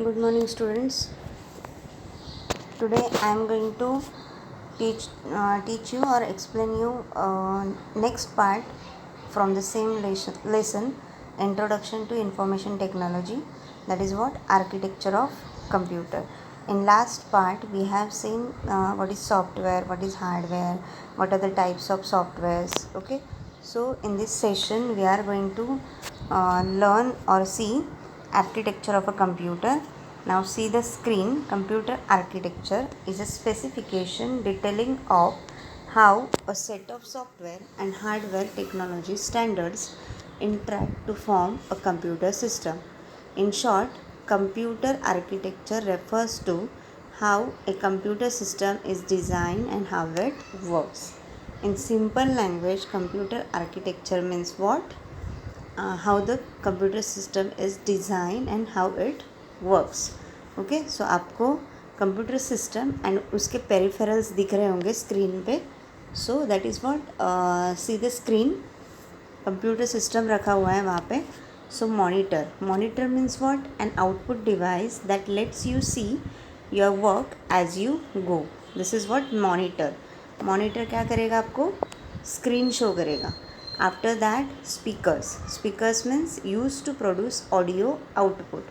Good morning, students. Today I am going to teach you or explain you next part from the same lesson, Introduction to Information Technology. That is what architecture of computer. In last part we have seen what is software, what is hardware, what are the types of softwares. Okay, so in this session we are going to learn or see architecture of a computer. Now see the screen. Computer architecture is a specification detailing of how a set of software and hardware technology standards interact to form a computer system. In short, computer architecture refers to how a computer system is designed and how it works. In simple language, computer architecture means what? How the computer system is designed and how it works. Okay, so आपको computer system and उसके peripherals दिख रहे होंगे screen पे. So that is what see the screen. Computer system रखा हुआ है वहाँ पे. So monitor means what? An output device that lets you see your work as you go. This is what monitor. Monitor क्या करेगा? आपको screen show करेगा. After that, speakers means used to produce audio output.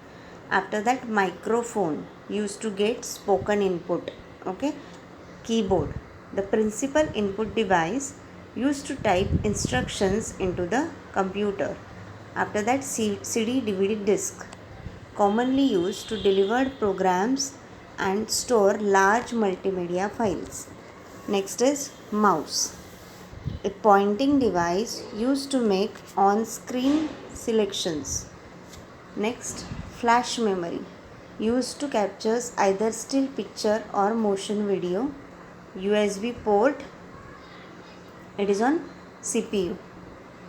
After that, microphone used to get spoken input. Okay, keyboard, the principal input device used to type instructions into the computer. After that, CD DVD disc, commonly used to deliver programs and store large multimedia files. Next is mouse, a pointing device used to make on-screen selections. Next, flash memory, used to capture either still picture or motion video. USB port, it is on CPU.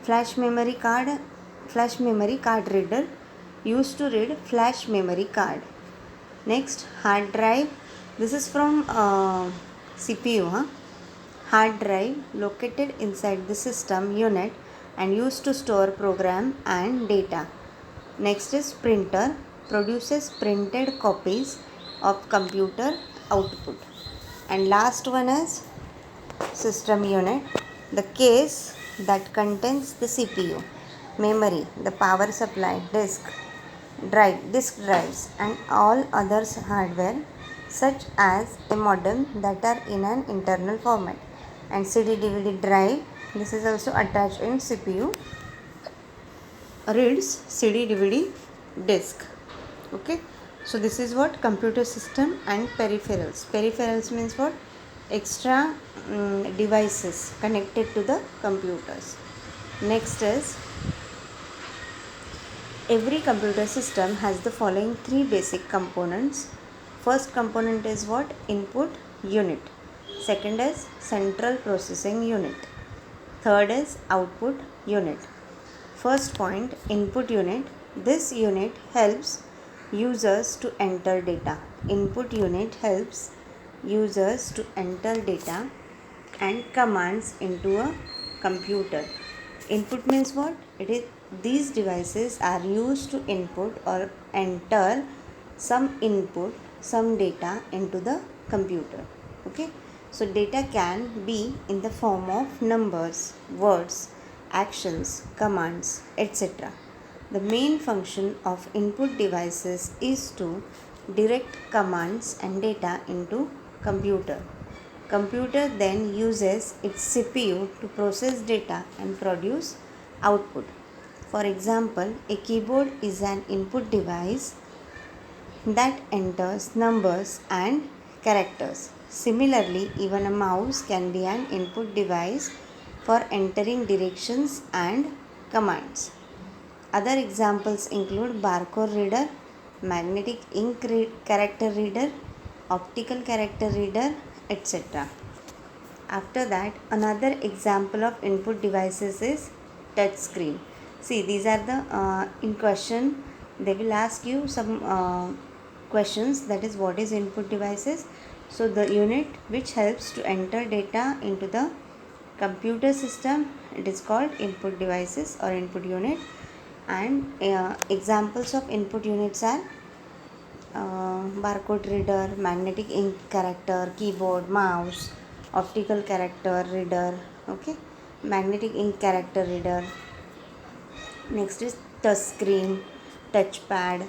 Flash memory card reader, used to read flash memory card. Next, hard drive, this is from CPU. Hard drive located inside the system unit and used to store program and data. Next is printer, produces printed copies of computer output. And last one is system unit, the case that contains the CPU, memory, the power supply, disk drives and all other hardware such as a modem that are in an internal format. And CD DVD drive, this is also attached in CPU, reads CD DVD disk. Okay, so this is what computer system and peripherals means what? Extra devices connected to the computers. Next is, every computer system has the following three basic components. First component is what? Input unit. Second is central processing unit. Third is output unit. First point, input unit. This unit helps users to enter data. Input unit helps users to enter data and commands into a computer. Input means what? These devices are used to input or enter some input, some data into the computer. Okay, so data can be in the form of numbers, words, actions, commands, etc. The main function of input devices is to direct commands and data into computer. Computer then uses its CPU to process data and produce output. For example, a keyboard is an input device that enters numbers and characters. Similarly, even a mouse can be an input device for entering directions and commands. Other examples include barcode reader, magnetic ink character reader, optical character reader, etc. After that, another example of input devices is touch screen. See, these are the in question they will ask you some questions, that is what is input devices. So the unit which helps to enter data into the computer system, it is called input devices or input unit. And examples of input units are barcode reader, magnetic ink character, keyboard, mouse, optical character reader, okay, magnetic ink character reader. Next is touch screen, touchpad.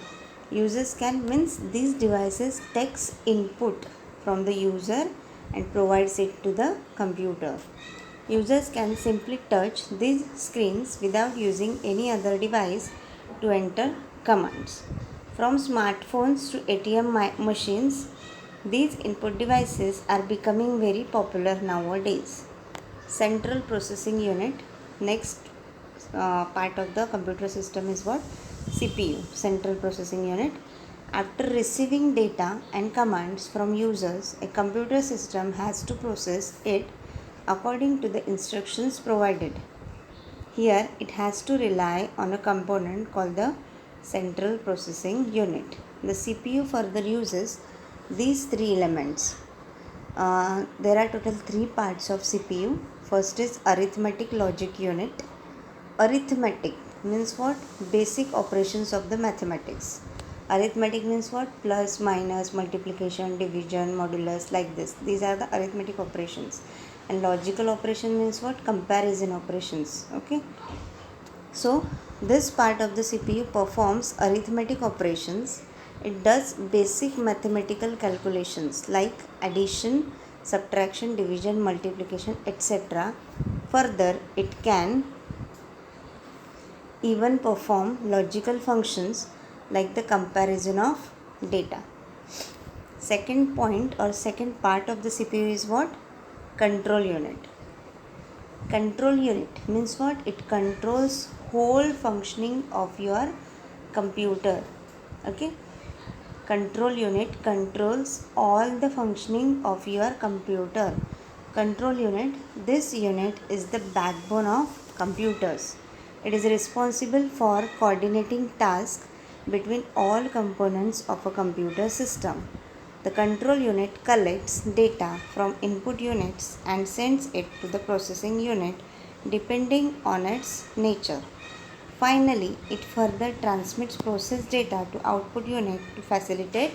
Users can means these devices takes input from the user and provides it to the computer. Users can simply touch these screens without using any other device to enter commands. From smartphones to ATM machines, these input devices are becoming very popular nowadays. Central processing unit. Next part of the computer system is what? CPU, central processing unit. After receiving data and commands from users, a computer system has to process it according to the instructions provided. Here it has to rely on a component called the central processing unit. The CPU further uses these three elements. There are total three parts of CPU. First is arithmetic logic unit. Arithmetic means what? Basic operations of the mathematics. Arithmetic means what? Plus, minus, multiplication, division, modulus, like this. These are the arithmetic operations. And logical operation means what? Comparison operations. Okay. So this part of the CPU performs arithmetic operations. It does basic mathematical calculations like addition, subtraction, division, multiplication, etc. Further, it can even perform logical functions like the comparison of data. Second point or second part of the CPU is what? Control unit. Control unit means what? It controls whole functioning of your computer. Okay. Control unit controls all the functioning of your computer. Control unit, this unit is the backbone of computers. It is responsible for coordinating tasks between all components of a computer system. The control unit collects data from input units and sends it to the processing unit depending on its nature. Finally, it further transmits processed data to output unit to facilitate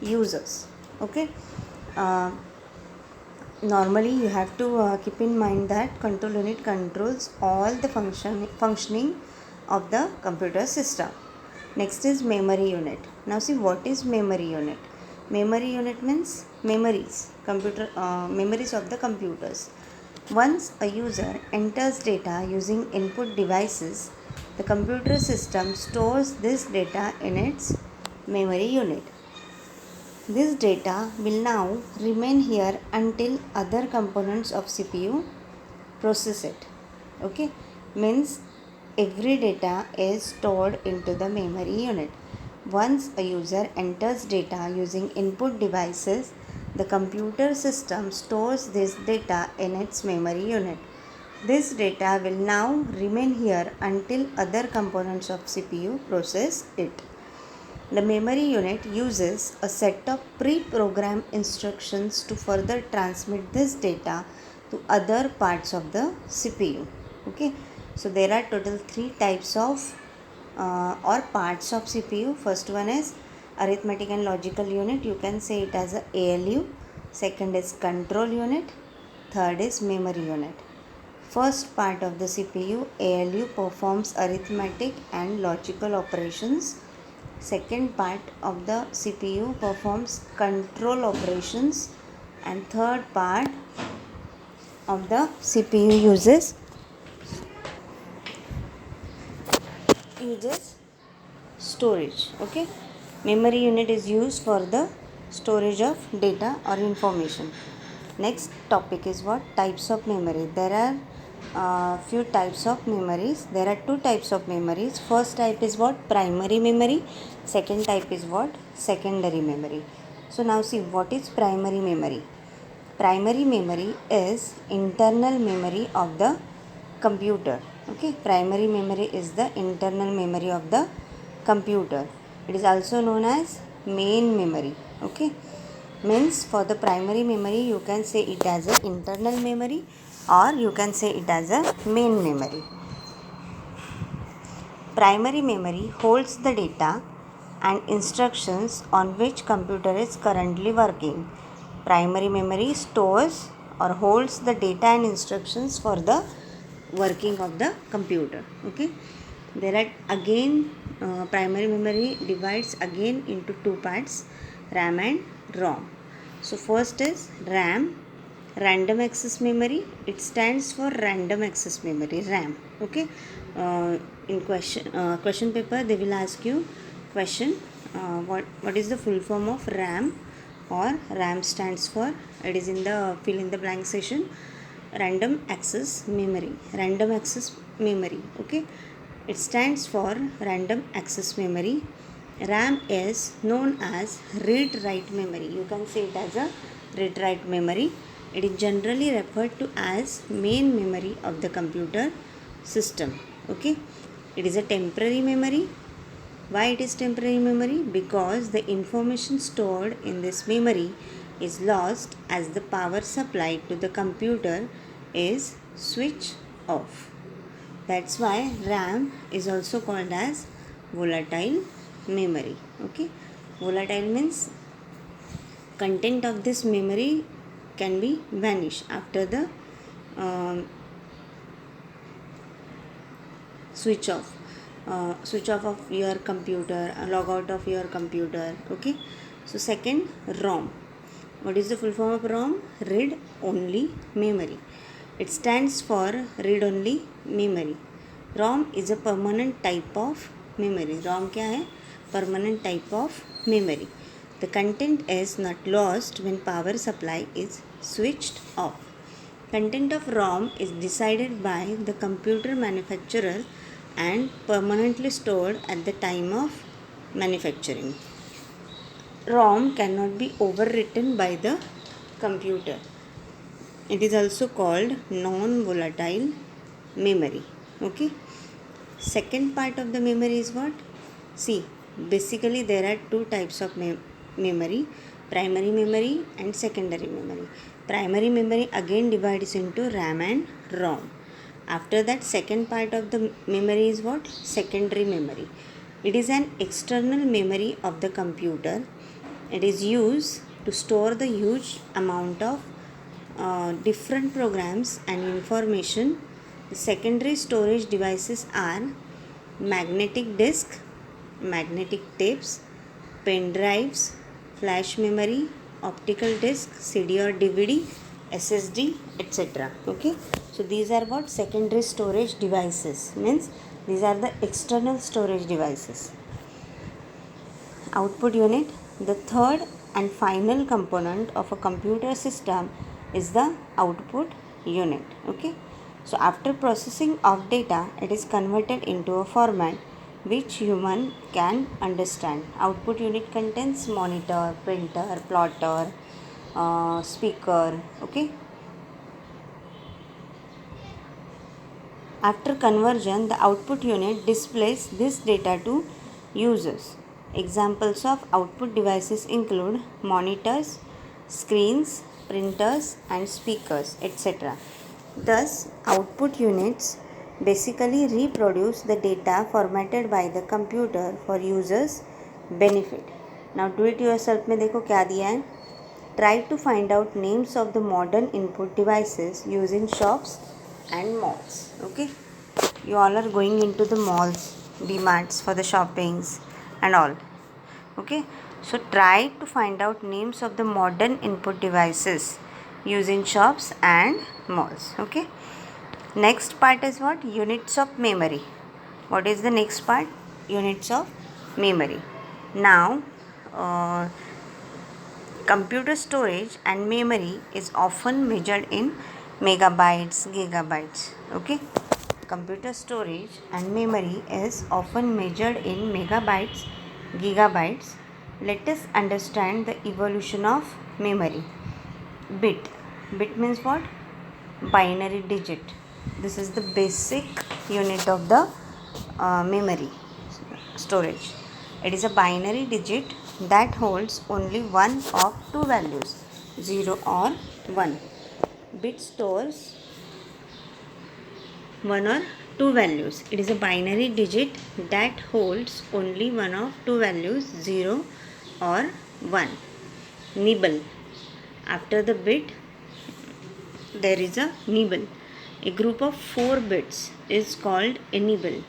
users. Okay. Normally you have to keep in mind that control unit controls all the functioning of the computer system. Next is memory unit. Now see, what is memory unit? Memory unit means memories of the computers. Once a user enters data using input devices, the computer system stores this data in its memory unit. This data will now remain here until other components of CPU process it. Okay, means every data is stored into the memory unit. Once a user enters data using input devices, the computer system stores this data in its memory unit. This data will now remain here until other components of CPU process it. The memory unit uses a set of pre-programmed instructions to further transmit this data to other parts of the CPU. Okay, so there are total three types of or parts of CPU. First one is arithmetic and logical unit. You can say it as a ALU. Second is control unit. Third is memory unit. First part of the CPU, ALU, performs arithmetic and logical operations. Second part of the CPU performs control operations, and third part of the CPU uses storage. Okay, memory unit is used for the storage of data or information. Next topic is what? Types of memory. There are few types of memories. There are two types of memories. First type is what? Primary memory. Second type is what? Secondary memory. So now see, what is primary memory? Primary memory is internal memory of the computer. Okay, primary memory is the internal memory of the computer. It is also known as main memory. Okay, means for the primary memory you can say it as an internal memory or you can say it as a main memory. Primary memory holds the data and instructions on which computer is currently working. Primary memory stores or holds the data and instructions for the working of the computer. Okay, there are again primary memory divides again into two parts, RAM and ROM. So first is RAM, random access memory. It stands for random access memory, RAM. Okay, in question paper they will ask you question, what is the full form of RAM, or RAM stands for, it is in the fill in the blank session, random access memory. Okay, it stands for random access memory. RAM is known as read write memory. You can say it as a read write memory. It is generally referred to as main memory of the computer system. Okay, it is a temporary memory. Why it is temporary memory? Because the information stored in this memory is lost as the power supply to the computer is switched off. That's why RAM is also called as volatile memory. Okay, volatile means content of this memory can be vanish after the switch off of your computer, log out of your computer. Okay, so second, ROM. What is the full form of ROM? Read only memory. It stands for read only memory. ROM is a permanent type of memory. ROM क्या है? Permanent type of memory. The content is not lost when power supply is switched off. Content of ROM is decided by the computer manufacturer and permanently stored at the time of manufacturing. ROM cannot be overwritten by the computer. It is also called non-volatile memory. Okay. Second part of the memory is what? See, basically there are two types of memory, primary memory and secondary memory. Primary memory again divides into RAM and ROM. After that, second part of the memory is what? Secondary memory. It is an external memory of the computer. It is used to store the huge amount of different programs and information. The secondary storage devices are magnetic disk, magnetic tapes, pen drives, flash memory, optical disk, CD or DVD, SSD, etc. Okay, so these are what? Secondary storage devices, means these are the external storage devices. Output unit. The third and final component of a computer system is the output unit. Okay, so after processing of data, it is converted into a format which human can understand. Output unit contains monitor, printer, plotter, speaker. Okay, after conversion, the output unit displays this data to users. Examples of output devices include monitors, screens, printers and speakers, etc. Thus, output units basically reproduce the data formatted by the computer for users' benefit. Now do it yourself में देखो क्या दिया है. Try to find out names of the modern input devices used in shops and malls. Okay, you all are going into the malls, DMarts for the shoppings and all. Okay, so try to find out names of the modern input devices used in shops and malls. Okay, next part is what? Units of memory. What is the next part? Units of memory. Now computer storage and memory is often measured in megabytes, gigabytes. Okay, computer storage and memory is often measured in megabytes, gigabytes. Let us understand the evolution of memory. Bit means what? Binary digit. This is the basic unit of the memory storage. It is a binary digit that holds only one of two values, 0 or 1. Bit stores one or two values. It is a binary digit that holds only one of two values, 0 or 1. Nibble. After the bit there is a nibble. A group of 4 bits is called a nibble.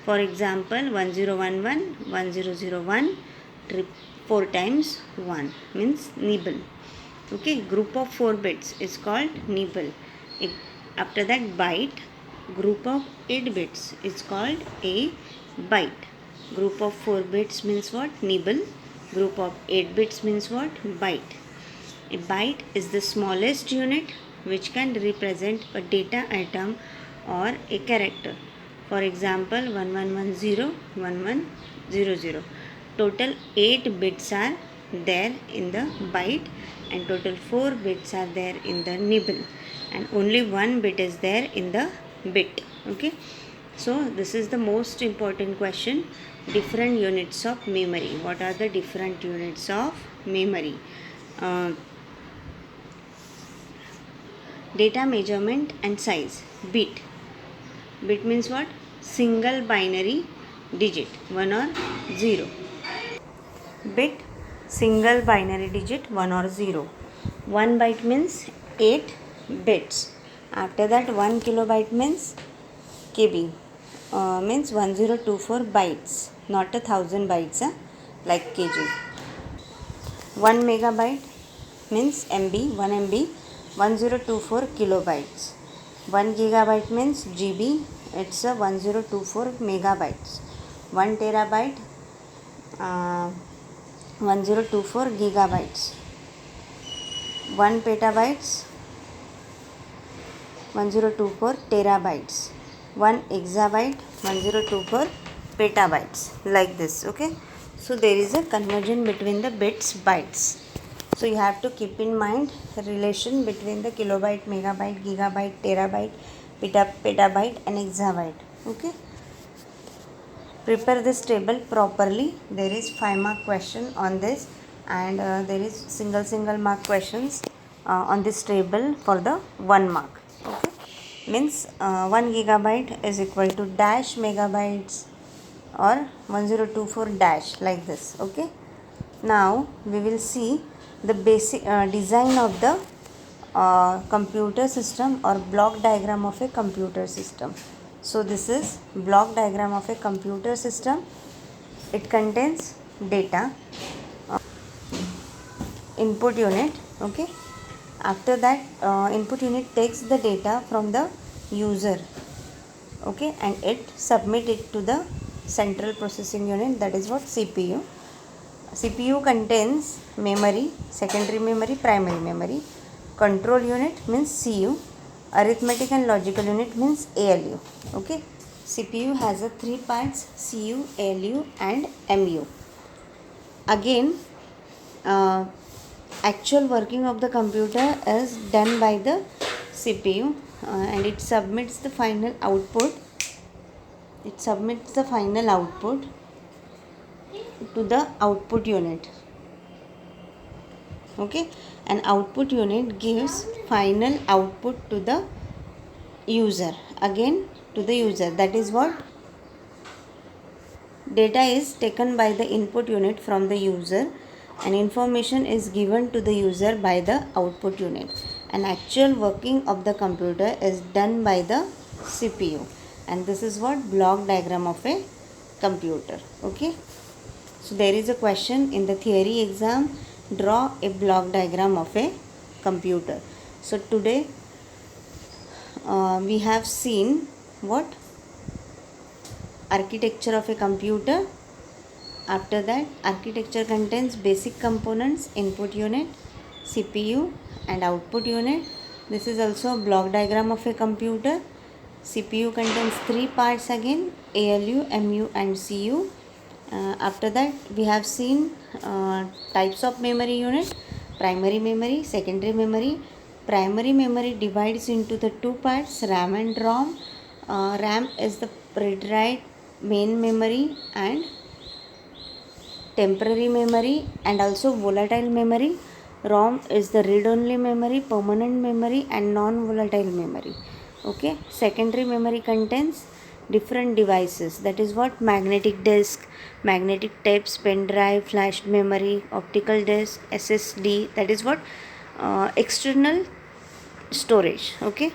For example, 1011, 1001, 4 times 1 means nibble. Okay, group of 4 bits is called nibble. After that, byte, group of 8 bits is called a byte. Group of 4 bits means what? Nibble. Group of 8 bits means what? Byte. A byte is the smallest unit which can represent a data item or a character. For example, 1110, 1100. Total 8 bits are there in the byte and total 4 bits are there in the nibble, and only 1 bit is there in the bit. Okay, so this is the most important question. Different units of memory. What are the different units of memory? Data measurement and size. Bit. Bit means what? Single binary digit, 1 or 0. Bit, single binary digit, 1 or 0. 1 byte means 8 bits. After that, 1 kilobyte means KB, means 1024 bytes, not 1000 bytes like kg. 1 megabyte means MB, 1 MB, 1024 kilobytes. 1 gigabyte means GB, it's 1024 megabytes. 1 terabyte, 1024 gigabytes. 1 petabytes, 1024 terabytes. 1 exabyte, 1024 petabytes, like this. Okay, so there is a conversion between the bits, bytes. So you have to keep in mind relation between the kilobyte, megabyte, gigabyte, terabyte, petabyte and exabyte. Okay, prepare this table properly. There is 5 mark question on this, and there is single mark questions on this table for the 1 mark. Okay, means 1 gigabyte is equal to dash megabytes or 1024 dash, like this. Okay, now we will see the basic design of the computer system or block diagram of a computer system. So this is block diagram of a computer system. It contains data, input unit. Okay, after that input unit takes the data from the user. Okay, and it submit it to the central processing unit, that is what CPU. CPU contains memory, secondary memory, primary memory. Control unit means CU. Arithmetic and logical unit means ALU. Okay, CPU has a 3 parts: CU, ALU and MU. Again, actual working of the computer is done by the CPU, and it submits the final output. It submits the final output to the output unit. Okay, and output unit gives final output to the user, again to the user. That is what? Data is taken by the input unit from the user and information is given to the user by the output unit. And actual working of the computer is done by the CPU, and this is what? Block diagram of a computer. Okay, so there is a question in the theory exam: draw a block diagram of a computer. So today we have seen what? Architecture of a computer. After that, architecture contains basic components: input unit, CPU and output unit. This is also a block diagram of a computer. CPU contains 3 parts again: ALU, MU and CU. After that, we have seen types of memory unit: primary memory, secondary memory. Primary memory divides into the 2 parts: RAM and ROM. RAM is the read-write main memory and temporary memory and also volatile memory. ROM is the read-only memory, permanent memory and non-volatile memory. Okay, secondary memory contains different devices. That is what? Magnetic disk, magnetic tapes, pen drive, flash memory, optical disk, SSD. That is what? External storage. Okay.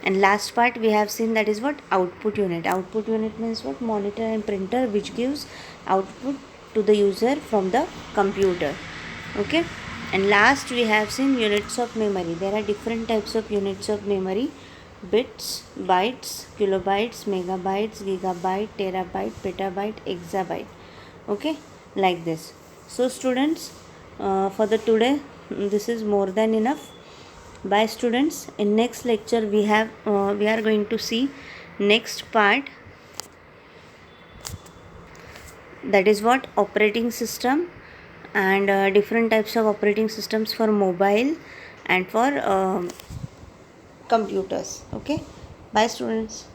And last part we have seen, that is what? Output unit. Output unit means what? Monitor and printer which gives output to the user from the computer. Okay. And last we have seen units of memory. There are different types of units of memory: bits, bytes, kilobytes, megabytes, gigabyte, terabyte, petabyte, exabyte. Okay, like this. So students, for the today this is more than enough. Bye students. In next lecture we are going to see next part, that is what? Operating system, and different types of operating systems for mobile and for computers. Okay, bye students.